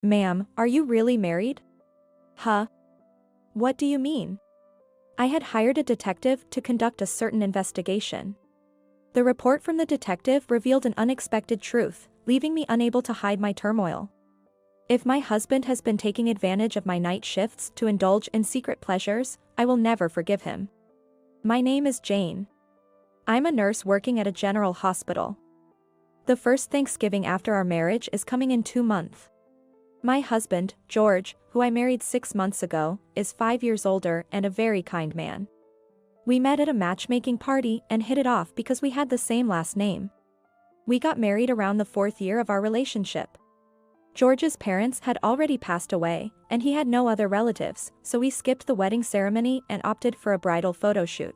Ma'am, are you really married? Huh? What do you mean? I had hired a detective to conduct a certain investigation. The report from the detective revealed an unexpected truth, leaving me unable to hide my turmoil. If my husband has been taking advantage of my night shifts to indulge in secret pleasures, I will never forgive him. My name is Jane. I'm a nurse working at a general hospital. The first Thanksgiving after our marriage is coming in 2 months. My husband, George, who I married 6 months ago, is 5 years older and a very kind man. We met at a matchmaking party and hit it off because we had the same last name. We got married around the 4th year of our relationship. George's parents had already passed away, and he had no other relatives, so we skipped the wedding ceremony and opted for a bridal photo shoot.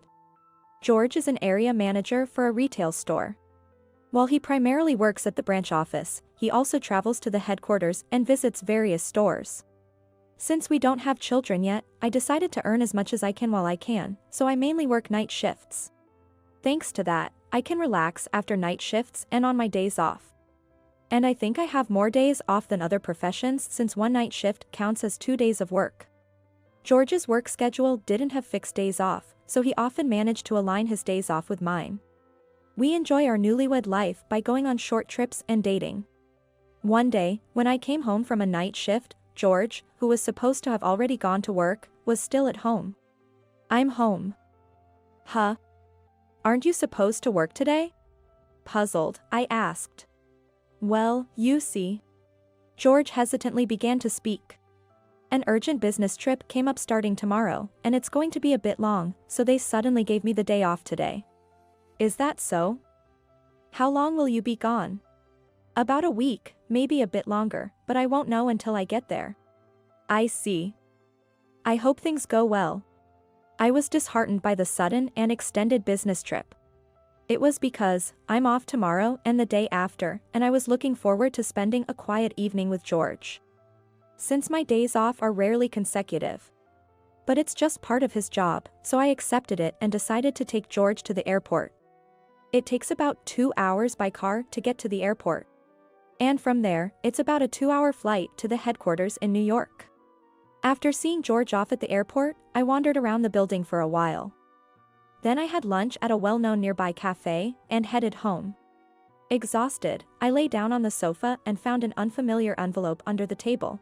George is an area manager for a retail store. While he primarily works at the branch office, he also travels to the headquarters and visits various stores. Since we don't have children yet, I decided to earn as much as I can while I can, so I mainly work night shifts. Thanks to that, I can relax after night shifts and on my days off. And I think I have more days off than other professions since one night shift counts as 2 days of work. George's work schedule didn't have fixed days off, so he often managed to align his days off with mine. We enjoy our newlywed life by going on short trips and dating. One day, when I came home from a night shift, George, who was supposed to have already gone to work, was still at home. I'm home. Huh? Aren't you supposed to work today? Puzzled, I asked. Well, you see. George hesitantly began to speak. An urgent business trip came up starting tomorrow, and it's going to be a bit long, so they suddenly gave me the day off today. Is that so? How long will you be gone? About a week, maybe a bit longer, but I won't know until I get there. I see. I hope things go well. I was disheartened by the sudden and extended business trip. It was because I'm off tomorrow and the day after, and I was looking forward to spending a quiet evening with George. Since my days off are rarely consecutive. But it's just part of his job, so I accepted it and decided to take George to the airport. It takes about 2 hours by car to get to the airport. And from there, it's about a 2-hour flight to the headquarters in New York. After seeing George off at the airport, I wandered around the building for a while. Then I had lunch at a well-known nearby cafe and headed home. Exhausted, I lay down on the sofa and found an unfamiliar envelope under the table.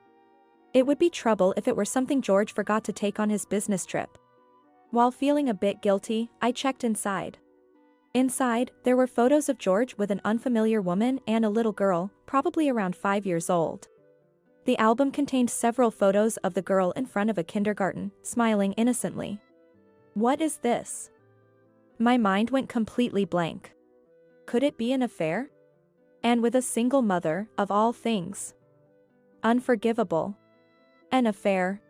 It would be trouble if it were something George forgot to take on his business trip. While feeling a bit guilty, I checked inside. Inside, there were photos of George with an unfamiliar woman and a little girl, probably around 5 years old. The album contained several photos of the girl in front of a kindergarten, smiling innocently. What is this? My mind went completely blank. Could it be an affair? And with a single mother, of all things. Unforgivable. An affair.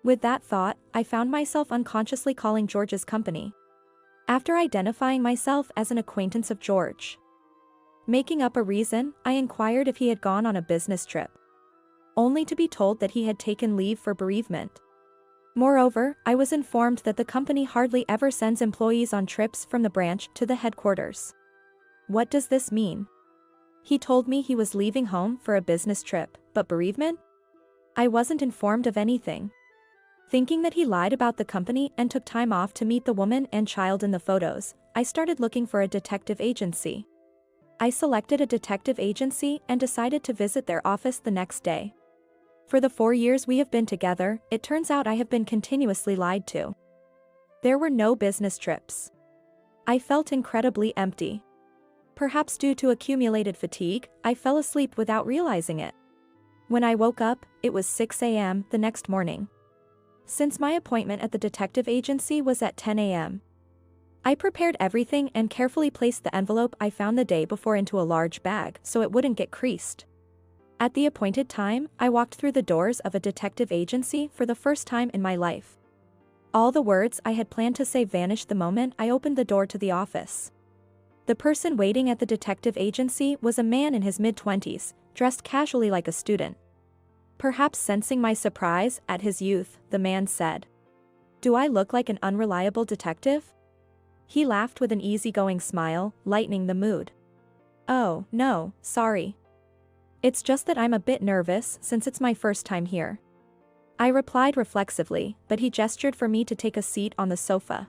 With that thought, I found myself unconsciously calling George's company. After identifying myself as an acquaintance of George. Making up a reason, I inquired if he had gone on a business trip. Only to be told that he had taken leave for bereavement. Moreover, I was informed that the company hardly ever sends employees on trips from the branch to the headquarters. What does this mean? He told me he was leaving home for a business trip, but bereavement? I wasn't informed of anything. Thinking that he lied about the company and took time off to meet the woman and child in the photos, I started looking for a detective agency. I selected a detective agency and decided to visit their office the next day. For the 4 years we have been together, it turns out I have been continuously lied to. There were no business trips. I felt incredibly empty. Perhaps due to accumulated fatigue, I fell asleep without realizing it. When I woke up, it was 6 a.m. the next morning. Since my appointment at the detective agency was at 10 a.m. I prepared everything and carefully placed the envelope I found the day before into a large bag so it wouldn't get creased. At the appointed time, I walked through the doors of a detective agency for the first time in my life. All the words I had planned to say vanished the moment I opened the door to the office. The person waiting at the detective agency was a man in his mid-20s, dressed casually like a student. Perhaps sensing my surprise at his youth, the man said, "Do I look like an unreliable detective?" He laughed with an easy-going smile, lightening the mood. "Oh, no, sorry. It's just that I'm a bit nervous since it's my first time here. I replied reflexively, but he gestured for me to take a seat on the sofa.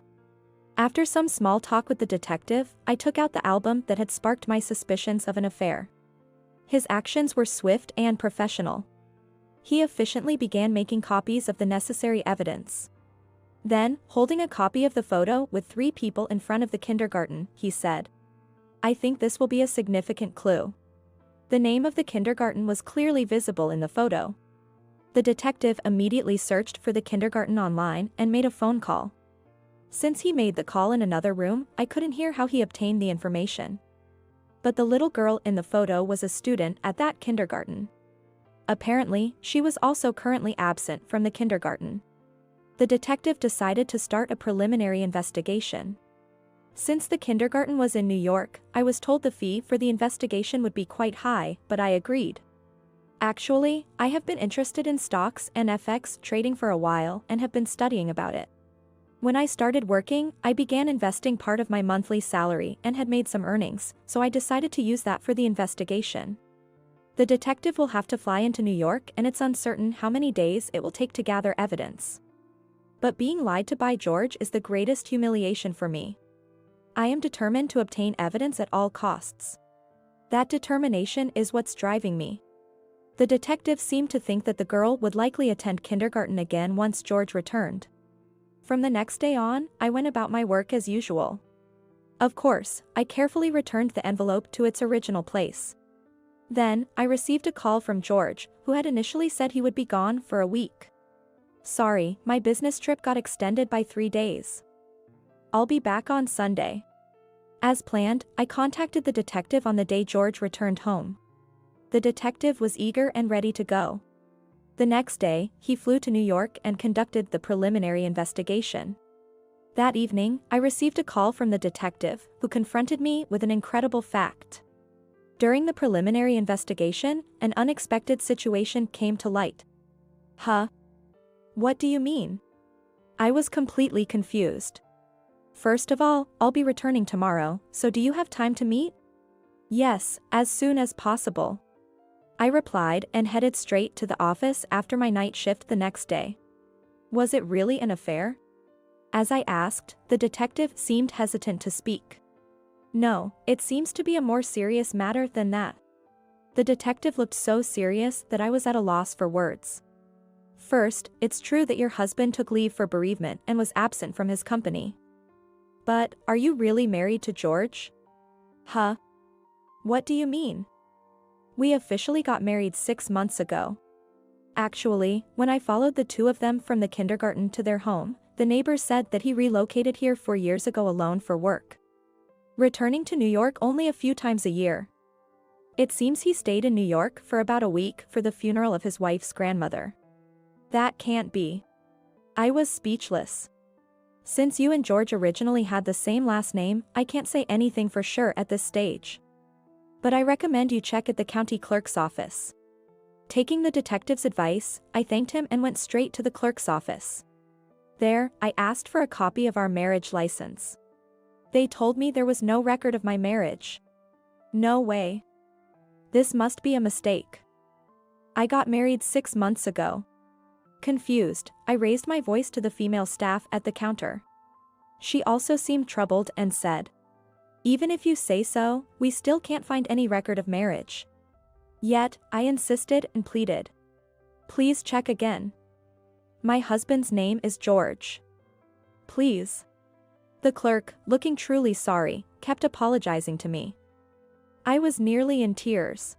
After some small talk with the detective, I took out the album that had sparked my suspicions of an affair. His actions were swift and professional. He efficiently began making copies of the necessary evidence. Then, holding a copy of the photo with 3 people in front of the kindergarten, he said, "I think this will be a significant clue." The name of the kindergarten was clearly visible in the photo. The detective immediately searched for the kindergarten online and made a phone call. Since he made the call in another room, I couldn't hear how he obtained the information. But the little girl in the photo was a student at that kindergarten. Apparently, she was also currently absent from the kindergarten. The detective decided to start a preliminary investigation. Since the kindergarten was in New York, I was told the fee for the investigation would be quite high, but I agreed. Actually, I have been interested in stocks and FX trading for a while and have been studying about it. When I started working, I began investing part of my monthly salary and had made some earnings, so I decided to use that for the investigation. The detective will have to fly into New York and it's uncertain how many days it will take to gather evidence. But being lied to by George is the greatest humiliation for me. I am determined to obtain evidence at all costs. That determination is what's driving me. The detective seemed to think that the girl would likely attend kindergarten again once George returned. From the next day on, I went about my work as usual. Of course, I carefully returned the envelope to its original place. Then, I received a call from George, who had initially said he would be gone for a week. "Sorry, my business trip got extended by 3 days. I'll be back on Sunday." As planned, I contacted the detective on the day George returned home. The detective was eager and ready to go. The next day, he flew to New York and conducted the preliminary investigation. That evening, I received a call from the detective, who confronted me with an incredible fact. During the preliminary investigation, an unexpected situation came to light. "Huh? What do you mean?" I was completely confused. "First of all, I'll be returning tomorrow, so do you have time to meet?" "Yes, as soon as possible," I replied and headed straight to the office after my night shift the next day. Was it really an affair? As I asked, the detective seemed hesitant to speak. "No, it seems to be a more serious matter than that." The detective looked so serious that I was at a loss for words. "First, it's true that your husband took leave for bereavement and was absent from his company. But, are you really married to George?" "Huh? What do you mean?" "We officially got married 6 months ago. Actually, when I followed the 2 of them from the kindergarten to their home, the neighbors said that he relocated here 4 years ago alone for work, returning to New York only a few times a year. It seems he stayed in New York for about a week for the funeral of his wife's grandmother." "That can't be." I was speechless. "Since you and George originally had the same last name, I can't say anything for sure at this stage. But I recommend you check at the county clerk's office." Taking the detective's advice, I thanked him and went straight to the clerk's office. There, I asked for a copy of our marriage license. They told me there was no record of my marriage. No way. This must be a mistake. I got married 6 months ago. Confused, I raised my voice to the female staff at the counter. She also seemed troubled and said, "Even if you say so, we still can't find any record of marriage." Yet, I insisted and pleaded. "Please check again. My husband's name is George. Please." The clerk, looking truly sorry, kept apologizing to me. I was nearly in tears.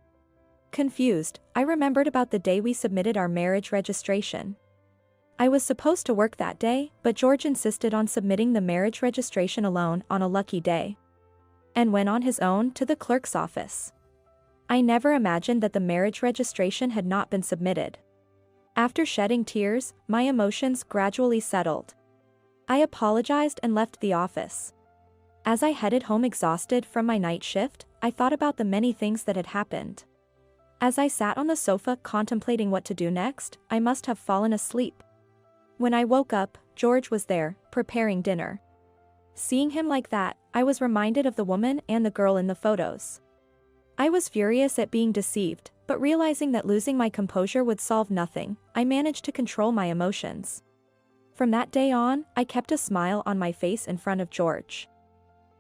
Confused, I remembered about the day we submitted our marriage registration. I was supposed to work that day, but George insisted on submitting the marriage registration alone on a lucky day, and went on his own to the clerk's office. I never imagined that the marriage registration had not been submitted. After shedding tears, my emotions gradually settled. I apologized and left the office. As I headed home exhausted from my night shift, I thought about the many things that had happened. As I sat on the sofa contemplating what to do next, I must have fallen asleep. When I woke up, George was there, preparing dinner. Seeing him like that, I was reminded of the woman and the girl in the photos. I was furious at being deceived, but realizing that losing my composure would solve nothing, I managed to control my emotions. From that day on, I kept a smile on my face in front of George.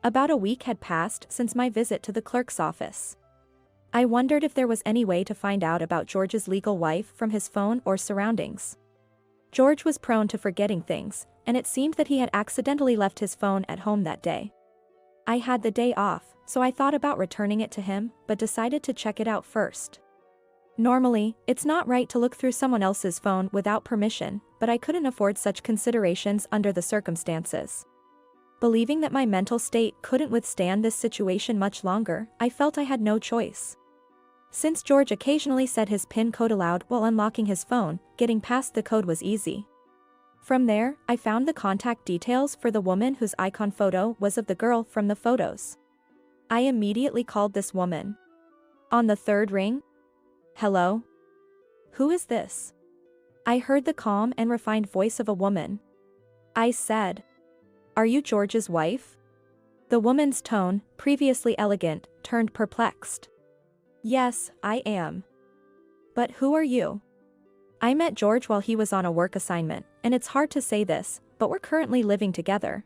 About a week had passed since my visit to the clerk's office. I wondered if there was any way to find out about George's legal wife from his phone or surroundings. George was prone to forgetting things, and it seemed that he had accidentally left his phone at home that day. I had the day off, so I thought about returning it to him, but decided to check it out first. Normally, it's not right to look through someone else's phone without permission, but I couldn't afford such considerations under the circumstances. Believing that my mental state couldn't withstand this situation much longer, I felt I had no choice. Since George occasionally said his PIN code aloud while unlocking his phone, getting past the code was easy. From there, I found the contact details for the woman whose icon photo was of the girl from the photos. I immediately called this woman. On the third ring, "Hello? Who is this?" I heard the calm and refined voice of a woman. I said, "Are you George's wife?" The woman's tone, previously elegant, turned perplexed. "Yes, I am. But who are you?" I met George while he was on a work assignment, and it's hard to say this, but we're currently living together.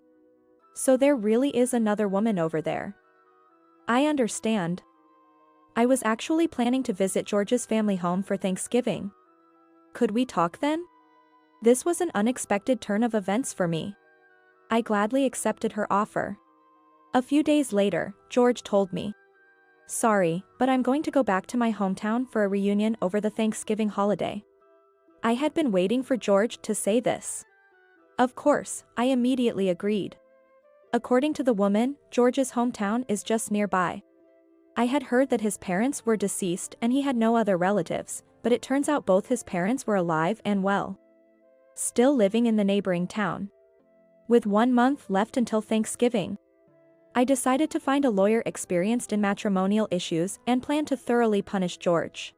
So there really is another woman over there. I understand. I was actually planning to visit George's family home for Thanksgiving. Could we talk then? This was an unexpected turn of events for me. I gladly accepted her offer. A few days later, George told me, "Sorry, but I'm going to go back to my hometown for a reunion over the Thanksgiving holiday." I had been waiting for George to say this. Of course, I immediately agreed. According to the woman, George's hometown is just nearby. I had heard that his parents were deceased and he had no other relatives, but it turns out both his parents were alive and well, still living in the neighboring town. With 1 month left until Thanksgiving, I decided to find a lawyer experienced in matrimonial issues and planned to thoroughly punish George.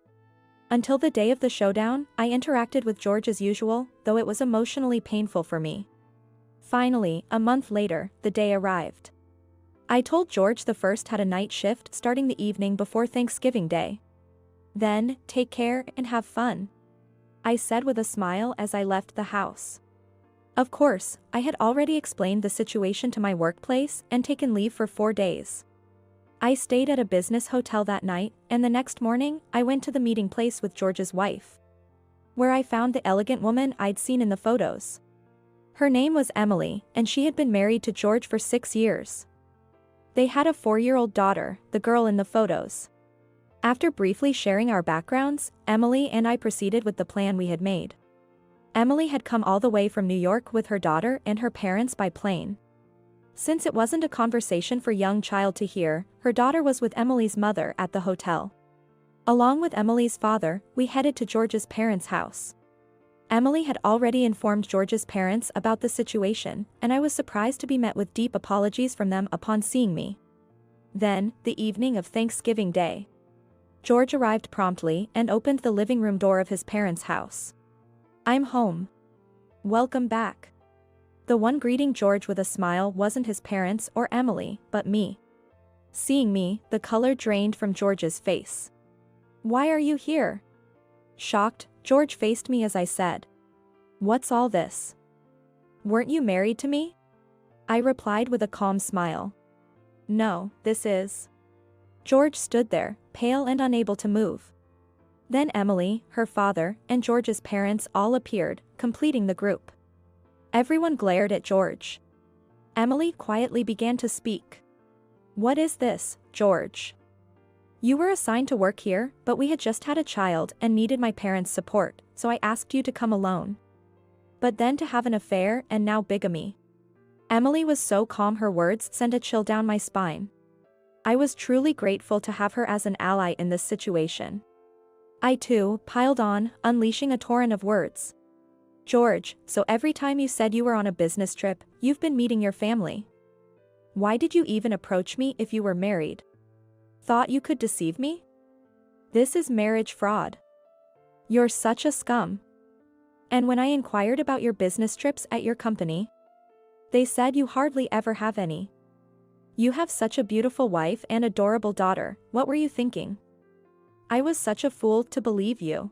Until the day of the showdown, I interacted with George as usual, though it was emotionally painful for me. Finally, a month later, the day arrived. I told George the first had a night shift starting the evening before Thanksgiving Day. "Then, take care and have fun," I said with a smile as I left the house. Of course, I had already explained the situation to my workplace and taken leave for 4 days. I stayed at a business hotel that night, and the next morning, I went to the meeting place with George's wife, where I found the elegant woman I'd seen in the photos. Her name was Emily, and she had been married to George for 6 years. They had a 4-year-old daughter, the girl in the photos. After briefly sharing our backgrounds, Emily and I proceeded with the plan we had made. Emily had come all the way from New York with her daughter and her parents by plane. Since it wasn't a conversation for a young child to hear, her daughter was with Emily's mother at the hotel. Along with Emily's father, we headed to George's parents' house. Emily had already informed George's parents about the situation, and I was surprised to be met with deep apologies from them upon seeing me. Then, the evening of Thanksgiving Day, George arrived promptly and opened the living room door of his parents' house. "I'm home. Welcome back." The one greeting George with a smile wasn't his parents or Emily, but me. Seeing me, the color drained from George's face. "Why are you here?" Shocked, George faced me as I said, "What's all this? Weren't you married to me?" I replied with a calm smile. "No, this is..." George stood there, pale and unable to move. Then Emily, her father, and George's parents all appeared, completing the group. Everyone glared at George. Emily quietly began to speak. "What is this, George? You were assigned to work here, but we had just had a child and needed my parents' support, so I asked you to come alone. But then to have an affair and now bigamy." Emily was so calm, her words sent a chill down my spine. I was truly grateful to have her as an ally in this situation. I too piled on, unleashing a torrent of words. "George, so every time you said you were on a business trip, you've been meeting your family. Why did you even approach me if you were married? Thought you could deceive me? This is marriage fraud. You're such a scum. And when I inquired about your business trips at your company, they said you hardly ever have any. You have such a beautiful wife and adorable daughter, what were you thinking? I was such a fool to believe you.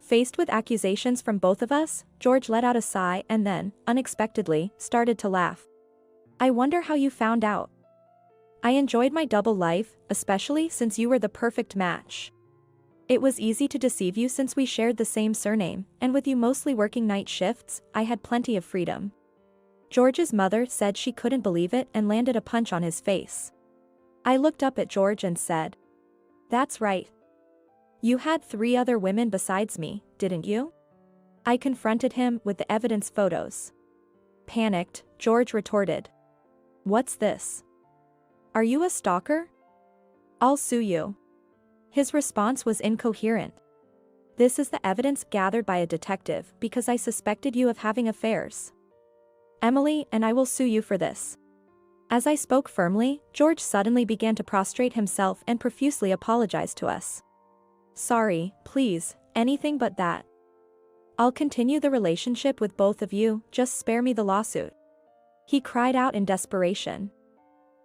Faced with accusations from both of us, George let out a sigh and then, unexpectedly, started to laugh. I wonder how you found out. I enjoyed my double life, especially since you were the perfect match. It was easy to deceive you since we shared the same surname, and with you mostly working night shifts, I had plenty of freedom. George's mother said she couldn't believe it and landed a punch on his face. I looked up at George and said, "That's right. You had 3 other women besides me, didn't you?" I confronted him with the evidence photos. Panicked, George retorted, "What's this? Are you a stalker? I'll sue you." His response was incoherent. "This is the evidence gathered by a detective because I suspected you of having affairs. Emily and I will sue you for this." As I spoke firmly, George suddenly began to prostrate himself and profusely apologized to us. "Sorry, please, anything but that. I'll continue the relationship with both of you, just spare me the lawsuit." He cried out in desperation.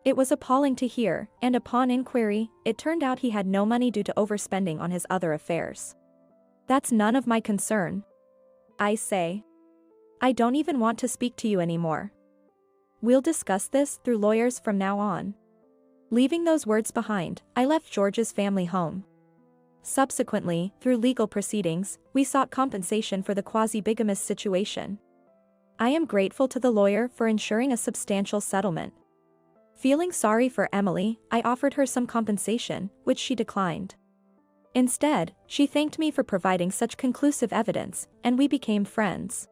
It was appalling to hear, and upon inquiry, it turned out he had no money due to overspending on his other affairs. "That's none of my concern. I say. I don't even want to speak to you anymore. We'll discuss this through lawyers from now on." Leaving those words behind, I left George's family home. Subsequently, through legal proceedings, we sought compensation for the quasi-bigamous situation. I am grateful to the lawyer for ensuring a substantial settlement. Feeling sorry for Emily, I offered her some compensation, which she declined. Instead, she thanked me for providing such conclusive evidence, and we became friends.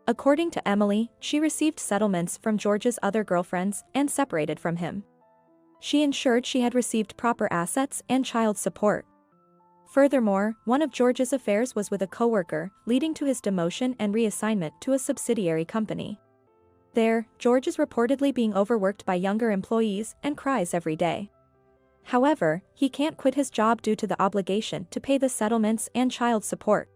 According to Emily, she received settlements from George's other girlfriends and separated from him. She ensured she had received proper assets and child support. Furthermore, one of George's affairs was with a coworker, leading to his demotion and reassignment to a subsidiary company. There, George is reportedly being overworked by younger employees and cries every day. However, he can't quit his job due to the obligation to pay the settlements and child support.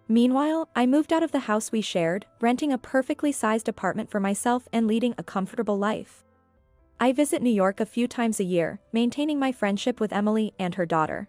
Meanwhile, I moved out of the house we shared, renting a perfectly sized apartment for myself and leading a comfortable life. I visit New York a few times a year, maintaining my friendship with Emily and her daughter.